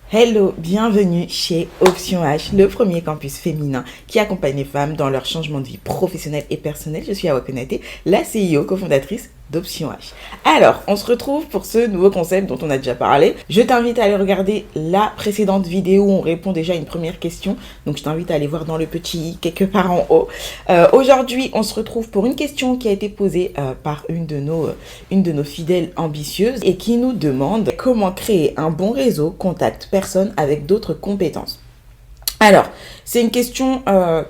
Hello, bienvenue chez Option H, le premier campus féminin qui accompagne les femmes dans leur changement de vie professionnel et personnel. Je suis Awa Konaté, la CEO, cofondatrice d'Option H. Alors, on se retrouve pour ce nouveau concept dont on a déjà parlé. Je t'invite à aller regarder la précédente vidéo où on répond déjà à une première question. Donc, je t'invite à aller voir dans le petit i quelque part en haut. Aujourd'hui, on se retrouve pour une question qui a été posée par une de nos fidèles ambitieuses et qui nous demande comment créer un bon réseau contact personnes avec d'autres compétences. Alors, c'est une question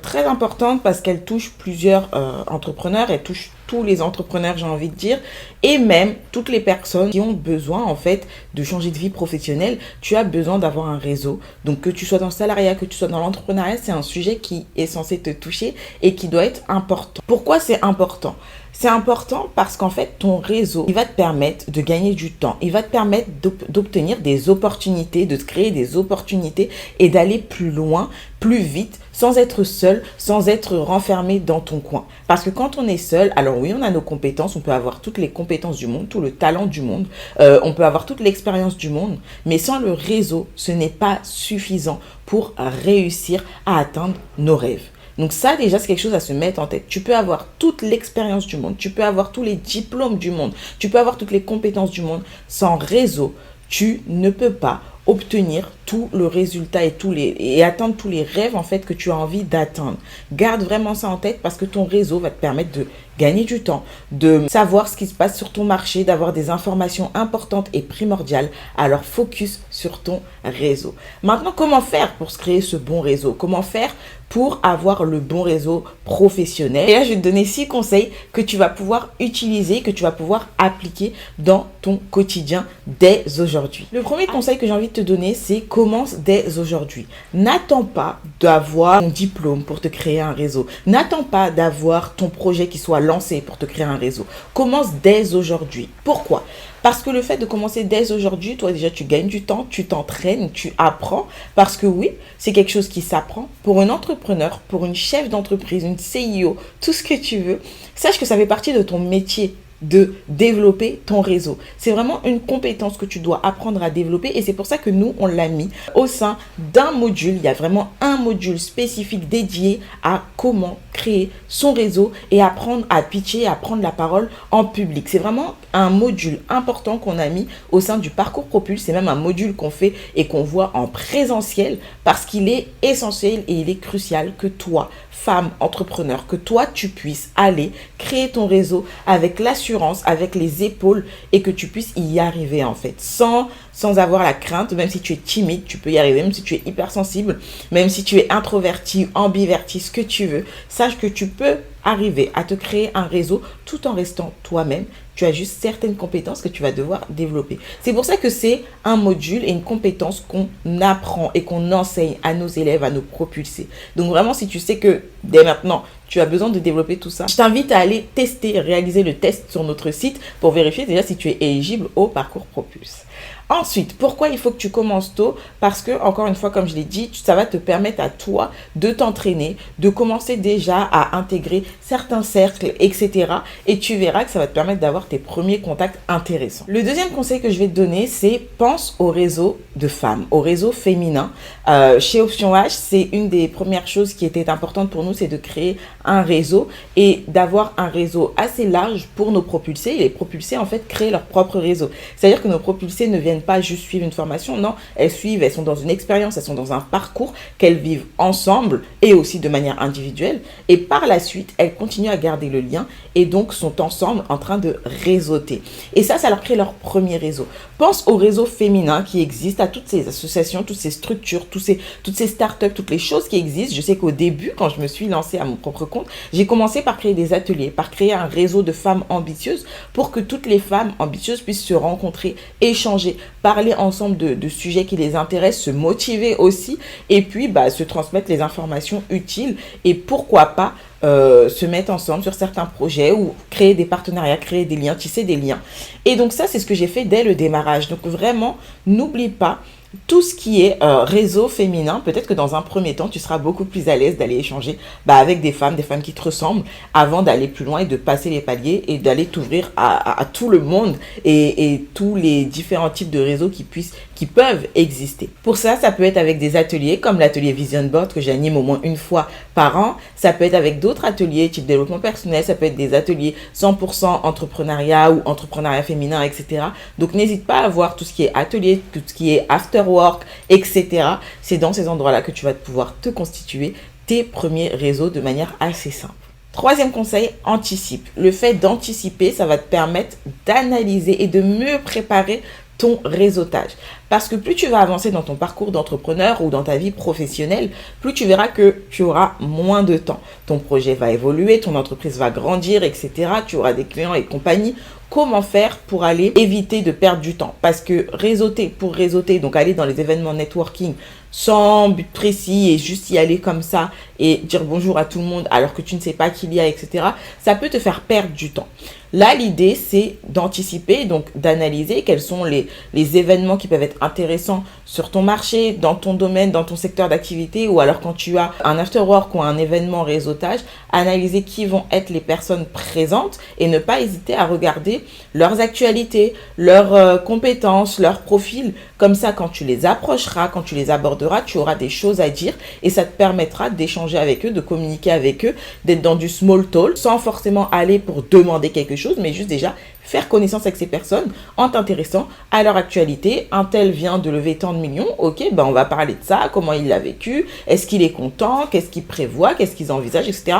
très importante parce qu'elle touche plusieurs entrepreneurs, elle touche tous les entrepreneurs, j'ai envie de dire, et même toutes les personnes qui ont besoin, en fait, de changer de vie professionnelle. Tu as besoin d'avoir un réseau. Donc, que tu sois dans le salariat, que tu sois dans l'entrepreneuriat, c'est un sujet qui est censé te toucher et qui doit être important. Pourquoi c'est important ? C'est important parce qu'en fait, ton réseau, il va te permettre de gagner du temps. Il va te permettre d'obtenir des opportunités, de te créer des opportunités et d'aller plus loin, plus vite, sans être seul, sans être renfermé dans ton coin. Parce que quand on est seul, alors oui, on a nos compétences, on peut avoir toutes les compétences du monde, tout le talent du monde, on peut avoir toute l'expérience du monde, mais sans le réseau, ce n'est pas suffisant pour réussir à atteindre nos rêves. Donc ça, déjà, c'est quelque chose à se mettre en tête. Tu peux avoir toute l'expérience du monde, tu peux avoir tous les diplômes du monde, tu peux avoir toutes les compétences du monde. Sans réseau, tu ne peux pas obtenir tout le résultat et atteindre tous les rêves en fait que tu as envie d'atteindre. Garde vraiment ça en tête parce que ton réseau va te permettre de gagner du temps, de savoir ce qui se passe sur ton marché, d'avoir des informations importantes et primordiales. Alors focus sur ton réseau. Maintenant, comment faire pour se créer ce bon réseau? Comment faire pour avoir le bon réseau professionnel? Et là, je vais te donner 6 conseils que tu vas pouvoir utiliser, que tu vas pouvoir appliquer dans ton quotidien dès aujourd'hui. Le premier conseil que j'ai envie de te donner, c'est commence dès aujourd'hui. N'attends pas d'avoir ton diplôme pour te créer un réseau. N'attends pas d'avoir ton projet qui soit lancé pour te créer un réseau. Commence dès aujourd'hui. Pourquoi ? Parce que le fait de commencer dès aujourd'hui, toi déjà tu gagnes du temps, tu t'entraînes, tu apprends. Parce que oui, c'est quelque chose qui s'apprend. Pour un entrepreneur, pour une chef d'entreprise, une CEO, tout ce que tu veux, sache que ça fait partie de ton métier de développer ton réseau. C'est vraiment une compétence que tu dois apprendre à développer et c'est pour ça que nous, on l'a mis au sein d'un module. Il y a vraiment un module spécifique dédié à comment créer son réseau et apprendre à pitcher, à prendre la parole en public. C'est vraiment un module important qu'on a mis au sein du parcours Propulse. C'est même un module qu'on fait et qu'on voit en présentiel parce qu'il est essentiel et il est crucial que toi, femme entrepreneur, que toi tu puisses aller créer ton réseau avec l'assurance, avec les épaules et que tu puisses y arriver en fait sans avoir la crainte. Même si tu es timide, tu peux y arriver. Même si tu es hypersensible, même si tu es introverti, ambiverti, ce que tu veux, sache que tu peux arriver à te créer un réseau tout en restant toi-même. Tu as juste certaines compétences que tu vas devoir développer. C'est pour ça que c'est un module et une compétence qu'on apprend et qu'on enseigne à nos élèves, à nos propulsés. Donc vraiment, si tu sais que dès maintenant, tu as besoin de développer tout ça, je t'invite à aller tester, réaliser le test sur notre site pour vérifier déjà si tu es éligible au parcours Propulse. Ensuite, pourquoi il faut que tu commences tôt? Parce que, encore une fois, comme je l'ai dit, ça va te permettre à toi de t'entraîner, de commencer déjà à intégrer certains cercles, etc. Et tu verras que ça va te permettre d'avoir tes premiers contacts intéressants. Le deuxième conseil que je vais te donner, c'est pense au réseau de femmes, au réseau féminin. Chez Option H, c'est une des premières choses qui était importante pour nous, c'est de créer un réseau et d'avoir un réseau assez large pour nos propulsés. Et les propulsés, en fait, créent leur propre réseau. C'est-à-dire que nos propulsés ne viennent pas juste suivre une formation, non, elles sont dans une expérience, elles sont dans un parcours qu'elles vivent ensemble et aussi de manière individuelle. Et par la suite, elles continuent à garder le lien et donc sont ensemble en train de réseauter. Et ça leur crée leur premier réseau. Pense au réseau féminin qui existe, à toutes ces associations, toutes ces structures, toutes ces startups, toutes les choses qui existent. Je sais qu'au début, quand je me suis lancée à mon propre compte, j'ai commencé par créer des ateliers, par créer un réseau de femmes ambitieuses pour que toutes les femmes ambitieuses puissent se rencontrer, échanger, parler ensemble de sujets qui les intéressent, se motiver aussi et puis se transmettre les informations utiles et pourquoi pas se mettre ensemble sur certains projets ou créer des partenariats, créer des liens, tisser des liens. Et donc ça, c'est ce que j'ai fait dès le démarrage. Donc vraiment, n'oublie pas tout ce qui est réseau féminin. Peut-être que dans un premier temps, tu seras beaucoup plus à l'aise d'aller échanger avec des femmes qui te ressemblent avant d'aller plus loin et de passer les paliers et d'aller t'ouvrir à tout le monde et tous les différents types de réseaux qui peuvent exister. Pour ça, ça peut être avec des ateliers comme l'atelier Vision Board que j'anime au moins une fois par an. Ça peut être avec d'autres ateliers type développement personnel, ça peut être des ateliers 100% entrepreneuriat ou entrepreneuriat féminin, etc. Donc n'hésite pas à voir tout ce qui est atelier, tout ce qui est after work, etc. C'est dans ces endroits-là que tu vas pouvoir te constituer tes premiers réseaux de manière assez simple. Troisième conseil, anticipe. Le fait d'anticiper, ça va te permettre d'analyser et de mieux préparer ton réseautage. Parce que plus tu vas avancer dans ton parcours d'entrepreneur ou dans ta vie professionnelle, plus tu verras que tu auras moins de temps. Ton projet va évoluer, ton entreprise va grandir, etc. Tu auras des clients et compagnie. Comment faire pour aller éviter de perdre du temps? Parce que réseauter pour réseauter, donc aller dans les événements networking sans but précis et juste y aller comme ça et dire bonjour à tout le monde alors que tu ne sais pas qui il y a, etc. Ça peut te faire perdre du temps. Là, l'idée, c'est d'anticiper, donc d'analyser quels sont les événements qui peuvent être intéressants sur ton marché, dans ton domaine, dans ton secteur d'activité, ou alors quand tu as un after-work ou un événement réseautage, analyser qui vont être les personnes présentes et ne pas hésiter à regarder leurs actualités, leurs compétences, leurs profils. Comme ça, quand tu les approcheras, quand tu les aborderas, tu auras des choses à dire et ça te permettra d'échanger avec eux, de communiquer avec eux, d'être dans du small talk sans forcément aller pour demander quelque chose, mais juste déjà faire connaissance avec ces personnes en t'intéressant à leur actualité. Un tel vient de lever tant de millions, ok, ben on va parler de ça, comment il l'a vécu, est-ce qu'il est content, qu'est-ce qu'il prévoit, qu'est-ce qu'ils envisagent, etc.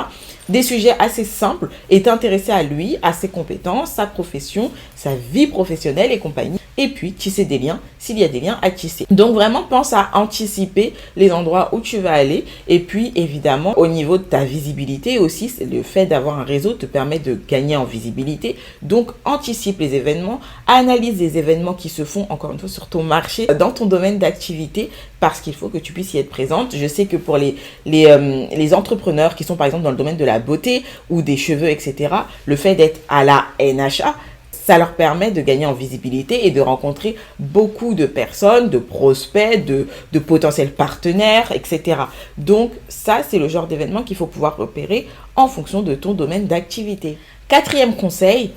Des sujets assez simples et t'intéresser à lui, à ses compétences, sa profession, sa vie professionnelle et compagnie. Et puis, tisser des liens, s'il y a des liens à tisser. Donc, vraiment, pense à anticiper les endroits où tu vas aller. Et puis, évidemment, au niveau de ta visibilité aussi, le fait d'avoir un réseau te permet de gagner en visibilité. Donc, anticipe les événements, analyse les événements qui se font, encore une fois, sur ton marché, dans ton domaine d'activité, parce qu'il faut que tu puisses y être présente. Je sais que pour les entrepreneurs qui sont, par exemple, dans le domaine de la beauté ou des cheveux, etc., le fait d'être à la NHA, ça leur permet de gagner en visibilité et de rencontrer beaucoup de personnes, de prospects, de potentiels partenaires, etc. Donc ça, c'est le genre d'événement qu'il faut pouvoir repérer en fonction de ton domaine d'activité. Quatrième conseil,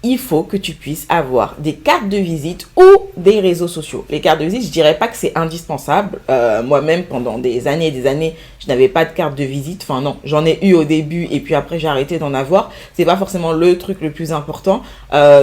il faut que tu puisses avoir des cartes de visite ou des réseaux sociaux. Les cartes de visite, je dirais pas que c'est indispensable. Moi-même, pendant des années et des années, je n'avais pas de carte de visite. Enfin non, j'en ai eu au début et puis après j'ai arrêté d'en avoir. C'est pas forcément le truc le plus important.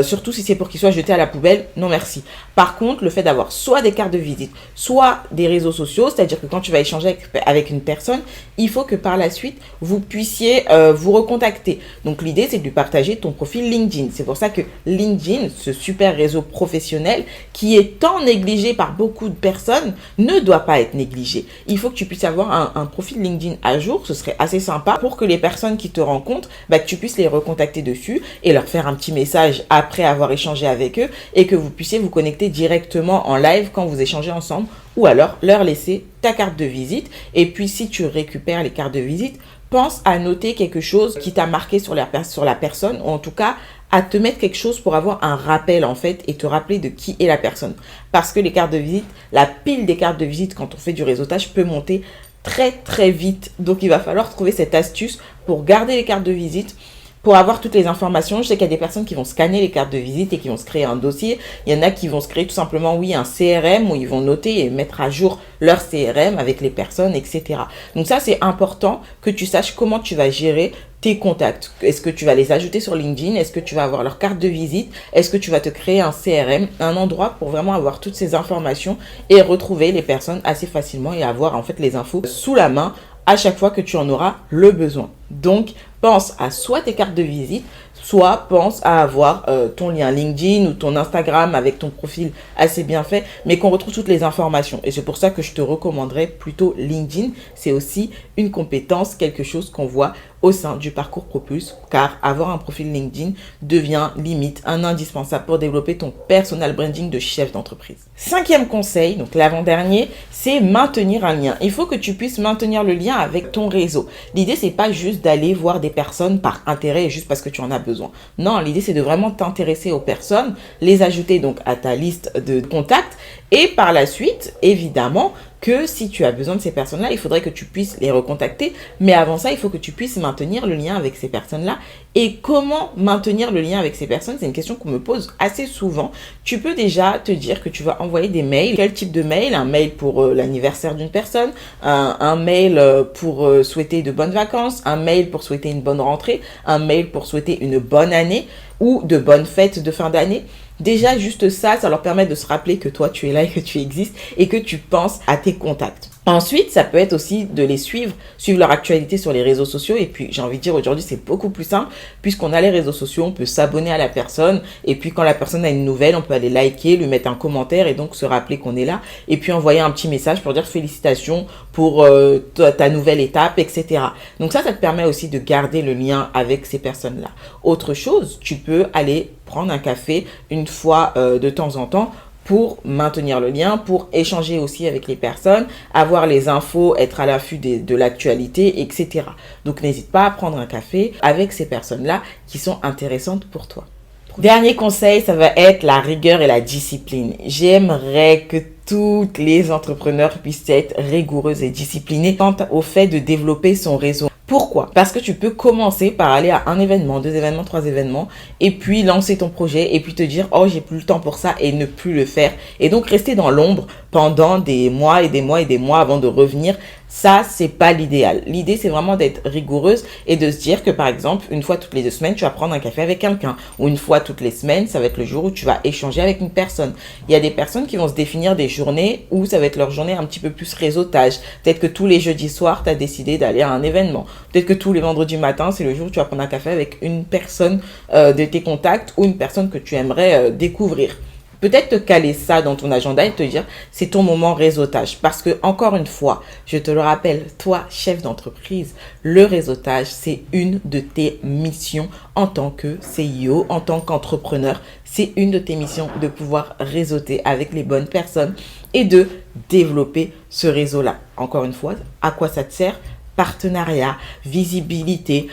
Surtout si c'est pour qu'il soit jeté à la poubelle. Non merci. Par contre, le fait d'avoir soit des cartes de visite, soit des réseaux sociaux, c'est-à-dire que quand tu vas échanger avec une personne, il faut que par la suite, vous puissiez vous recontacter. Donc l'idée, c'est de lui partager ton profil LinkedIn. C'est pour ça que LinkedIn, ce super réseau professionnel qui est tant négligé par beaucoup de personnes, ne doit pas être négligé. Il faut que tu puisses avoir un profil LinkedIn à jour, ce serait assez sympa pour que les personnes qui te rencontrent, que tu puisses les recontacter dessus et leur faire un petit message après avoir échangé avec eux et que vous puissiez vous connecter directement en live quand vous échangez ensemble ou alors leur laisser ta carte de visite. Et puis si tu récupères les cartes de visite, pense à noter quelque chose qui t'a marqué sur la personne ou en tout cas à te mettre quelque chose pour avoir un rappel en fait et te rappeler de qui est la personne. Parce que les cartes de visite, la pile des cartes de visite quand on fait du réseautage peut monter très très vite. Donc il va falloir trouver cette astuce pour garder les cartes de visite, pour avoir toutes les informations. Je sais qu'il y a des personnes qui vont scanner les cartes de visite et qui vont se créer un dossier. Il y en a qui vont se créer tout simplement, un CRM où ils vont noter et mettre à jour leur CRM avec les personnes, etc. Donc ça, c'est important que tu saches comment tu vas gérer tes contacts. Est-ce que tu vas les ajouter sur LinkedIn? Est-ce que tu vas avoir leur carte de visite? Est-ce que tu vas te créer un CRM? Un endroit pour vraiment avoir toutes ces informations et retrouver les personnes assez facilement et avoir en fait les infos sous la main à chaque fois que tu en auras le besoin. Donc, pense à soit tes cartes de visite, soit pense à avoir ton lien LinkedIn ou ton Instagram avec ton profil assez bien fait, mais qu'on retrouve toutes les informations. Et c'est pour ça que je te recommanderais plutôt LinkedIn. C'est aussi une compétence, quelque chose qu'on voit au sein du parcours Propulse, car avoir un profil LinkedIn devient limite un indispensable pour développer ton personal branding de chef d'entreprise. Cinquième conseil, donc l'avant-dernier, c'est maintenir un lien. Il faut que tu puisses maintenir le lien avec ton réseau. L'idée, c'est pas juste d'aller voir des personnes par intérêt et juste parce que tu en as besoin. Non, l'idée, c'est de vraiment t'intéresser aux personnes, les ajouter donc à ta liste de contacts et par la suite, évidemment, que si tu as besoin de ces personnes-là, il faudrait que tu puisses les recontacter. Mais avant ça, il faut que tu puisses maintenir le lien avec ces personnes-là. Et comment maintenir le lien avec ces personnes? C'est une question qu'on me pose assez souvent. Tu peux déjà te dire que tu vas envoyer des mails. Quel type de mail? Un mail pour l'anniversaire d'une personne, un mail pour souhaiter de bonnes vacances, un mail pour souhaiter une bonne rentrée, un mail pour souhaiter une bonne année ou de bonnes fêtes de fin d'année. Déjà, juste ça leur permet de se rappeler que toi, tu es là et que tu existes et que tu penses à tes contacts. Ensuite, ça peut être aussi de les suivre leur actualité sur les réseaux sociaux. Et puis, j'ai envie de dire, aujourd'hui, c'est beaucoup plus simple. Puisqu'on a les réseaux sociaux, on peut s'abonner à la personne. Et puis, quand la personne a une nouvelle, on peut aller liker, lui mettre un commentaire et donc se rappeler qu'on est là. Et puis, envoyer un petit message pour dire félicitations pour ta nouvelle étape, etc. Donc ça te permet aussi de garder le lien avec ces personnes-là. Autre chose, tu peux aller prendre un café une fois de temps en temps pour maintenir le lien, pour échanger aussi avec les personnes, avoir les infos, être à l'affût de l'actualité, etc. Donc n'hésite pas à prendre un café avec ces personnes-là qui sont intéressantes pour toi. Dernier conseil, ça va être la rigueur et la discipline. J'aimerais que toutes les entrepreneurs puissent être rigoureuses et disciplinées quant au fait de développer son réseau. Pourquoi? Parce que tu peux commencer par aller à un événement, 2 événements, 3 événements, et puis lancer ton projet, et puis te dire, oh, j'ai plus le temps pour ça, et ne plus le faire. Et donc, rester dans l'ombre pendant des mois et des mois et des mois avant de revenir. Ça, c'est pas l'idéal. L'idée, c'est vraiment d'être rigoureuse et de se dire que, par exemple, une fois toutes les 2 semaines, tu vas prendre un café avec quelqu'un. Ou une fois toutes les semaines, ça va être le jour où tu vas échanger avec une personne. Il y a des personnes qui vont se définir des journées où ça va être leur journée un petit peu plus réseautage. Peut-être que tous les jeudis soirs, tu as décidé d'aller à un événement. Peut-être que tous les vendredis matins, c'est le jour où tu vas prendre un café avec une personne de tes contacts ou une personne que tu aimerais découvrir. Peut-être te caler ça dans ton agenda et te dire c'est ton moment réseautage. Parce que, encore une fois, je te le rappelle, toi, chef d'entreprise, le réseautage, c'est une de tes missions en tant que CIO, en tant qu'entrepreneur. C'est une de tes missions de pouvoir réseauter avec les bonnes personnes et de développer ce réseau-là. Encore une fois, à quoi ça te sert ? Partenariat, visibilité,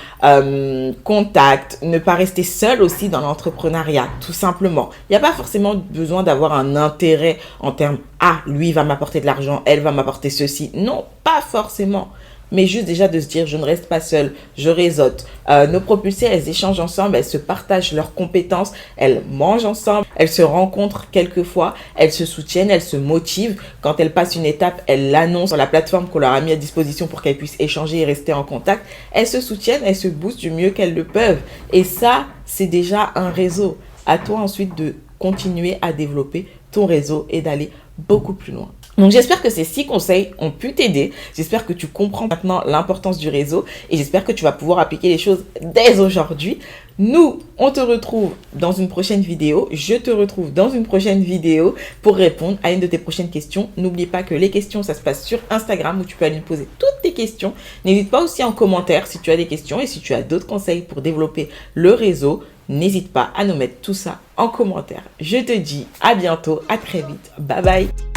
contact, ne pas rester seul aussi dans l'entrepreneuriat, tout simplement. Il n'y a pas forcément besoin d'avoir un intérêt en termes « Ah, lui va m'apporter de l'argent, elle va m'apporter ceci ». Non, pas forcément. Mais juste déjà de se dire, je ne reste pas seule, je réseaute. Nos propulsées, elles échangent ensemble, elles se partagent leurs compétences, elles mangent ensemble, elles se rencontrent quelquefois, elles se soutiennent, elles se motivent. Quand elles passent une étape, elles l'annoncent sur la plateforme qu'on leur a mis à disposition pour qu'elles puissent échanger et rester en contact. Elles se soutiennent, elles se boostent du mieux qu'elles le peuvent. Et ça, c'est déjà un réseau. À toi ensuite de continuer à développer ton réseau et d'aller beaucoup plus loin. Donc j'espère que ces 6 conseils ont pu t'aider. J'espère que tu comprends maintenant l'importance du réseau et j'espère que tu vas pouvoir appliquer les choses dès aujourd'hui. Nous, on te retrouve dans une prochaine vidéo. Je te retrouve dans une prochaine vidéo pour répondre à une de tes prochaines questions. N'oublie pas que les questions, ça se passe sur Instagram où tu peux aller me poser toutes tes questions. N'hésite pas aussi en commentaire si tu as des questions et si tu as d'autres conseils pour développer le réseau. N'hésite pas à nous mettre tout ça en commentaire. Je te dis à bientôt, à très vite. Bye bye.